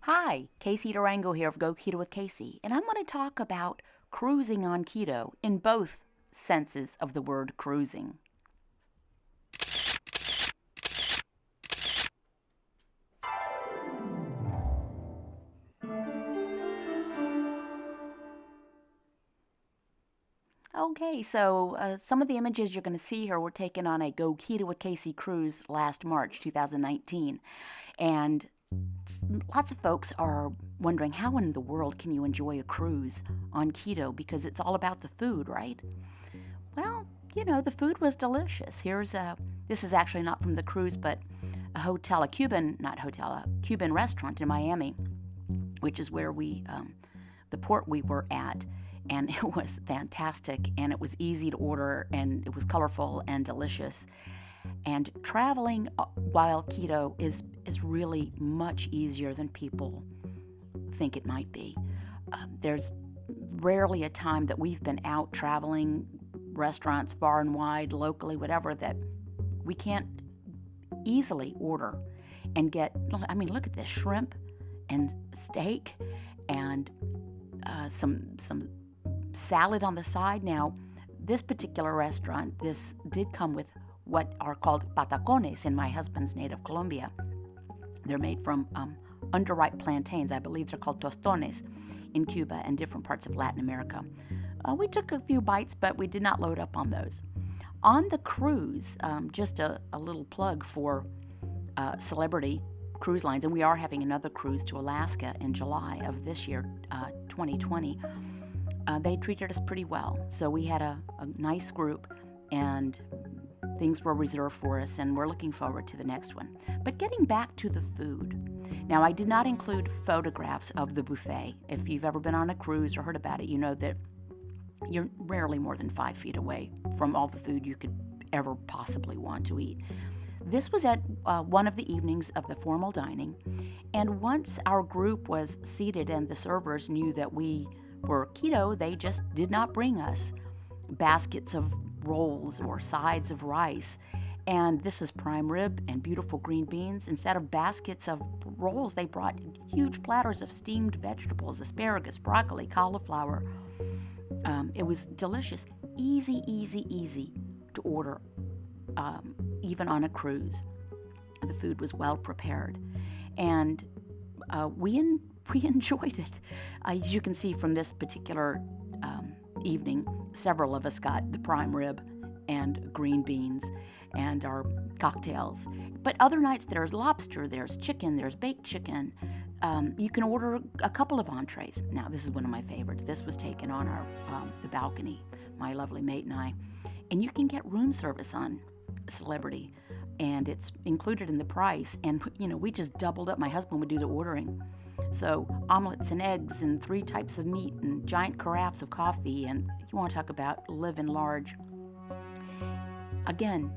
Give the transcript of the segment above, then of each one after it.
Hi, Casey Durango here of Go Keto with Casey, and I'm going to talk about cruising on keto in both senses of the word cruising. Okay, so some of the images you're going to see here were taken on a Go Keto with Casey cruise last March 2019. And lots of folks are wondering, how in the world can you enjoy a cruise on keto? Because it's all about the food, right? Well, the food was delicious. This is actually not from the cruise, but a Cuban restaurant in Miami, which is where the port we were at, and it was fantastic, and it was easy to order, and it was colorful and delicious. And traveling while keto is really much easier than people think it might be. There's rarely a time that we've been out traveling, restaurants far and wide, locally, whatever, that we can't easily order and get. I mean, look at this: shrimp and steak and some salad on the side. Now, this particular restaurant, this did come with what are called patacones in my husband's native Colombia. They're made from underripe plantains. I believe they're called tostones in Cuba and different parts of Latin America. We took a few bites, but we did not load up on those. On the cruise, just a little plug for Celebrity Cruise Lines, and we are having another cruise to Alaska in July of this year, 2020. They treated us pretty well. So we had a nice group, and things were reserved for us, and we're looking forward to the next one. But getting back to the food. Now, I did not include photographs of the buffet. If you've ever been on a cruise or heard about it, you know that you're rarely more than 5 feet away from all the food you could ever possibly want to eat. This was at one of the evenings of the formal dining, and once our group was seated and the servers knew that we were keto, they just did not bring us baskets of rolls or sides of rice. And this is prime rib and beautiful green beans. Instead of baskets of rolls, they brought huge platters of steamed vegetables, asparagus, broccoli, cauliflower. It was delicious. Easy to order, even on a cruise. The food was well prepared. And we enjoyed it. As you can see from this particular evening, several of us got the prime rib and green beans and our cocktails. But other nights there's lobster, there's chicken, there's baked chicken. You can order a couple of entrees. Now, this is one of my favorites. This was taken on the balcony, my lovely mate and I. And you can get room service on Celebrity, and it's included in the price. And, we just doubled up. My husband would do the ordering. So omelets and eggs and 3 types of meat and giant carafes of coffee, and you want to talk about living large. Again,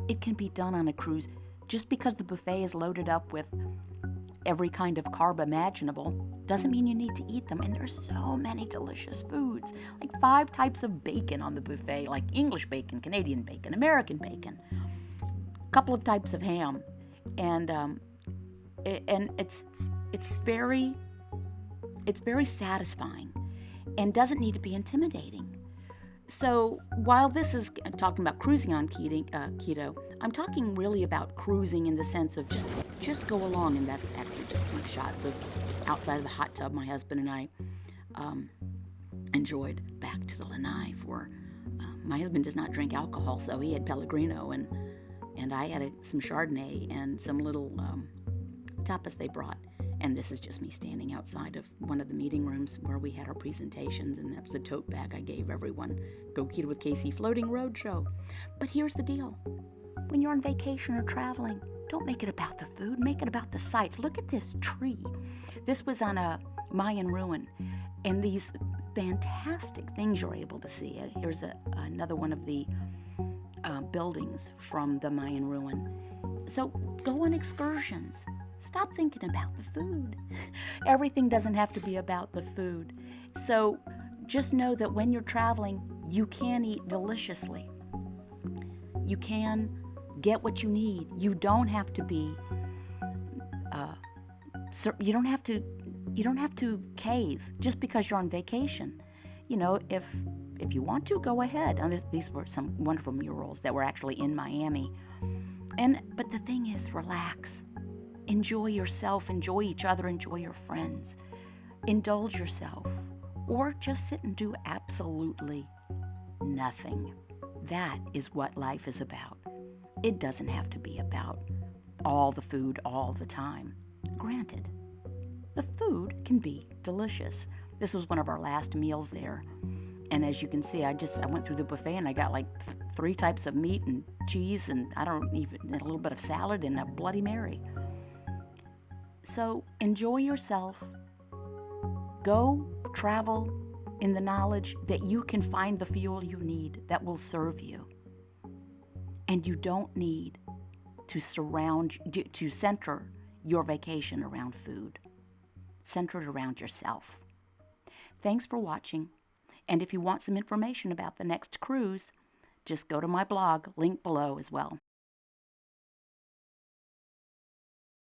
it can be done on a cruise. Just because the buffet is loaded up with every kind of carb imaginable doesn't mean you need to eat them. And there's so many delicious foods, like 5 types of bacon on the buffet, like English bacon, Canadian bacon, American bacon, a couple of types of ham, and it's very satisfying and doesn't need to be intimidating. So while this is talking about cruising on keto, I'm talking really about cruising in the sense of just go along, and that's actually just some shots of outside of the hot tub my husband and I enjoyed back to the lanai for. My husband does not drink alcohol, so he had Pellegrino, and I had some Chardonnay and some little tapas they brought. And this is just me standing outside of one of the meeting rooms where we had our presentations, and that was a tote bag I gave everyone. Go Keto with Casey Floating Roadshow. But here's the deal. When you're on vacation or traveling, don't make it about the food. Make it about the sights. Look at this tree. This was on a Mayan ruin, and these fantastic things you're able to see. Here's another one of the buildings from the Mayan ruin. So go on excursions. Stop thinking about the food. Everything doesn't have to be about the food. So just know that when you're traveling, you can eat deliciously. You can get what you need. You don't have to be You don't have to. You don't have to cave just because you're on vacation. You know, if you want to, go ahead. And these were some wonderful murals that were actually in Miami. But the thing is, relax. Enjoy yourself, enjoy each other, enjoy your friends. Indulge yourself. Or just sit and do absolutely nothing. That is what life is about. It doesn't have to be about all the food all the time. Granted, the food can be delicious. This was one of our last meals there. And as you can see, I went through the buffet and I got like 3 types of meat and cheese and a little bit of salad and a Bloody Mary. So enjoy yourself. Go travel in the knowledge that you can find the fuel you need that will serve you. And you don't need to center your vacation around food. Center it around yourself. Thanks for watching. And if you want some information about the next cruise, just go to my blog, link below as well.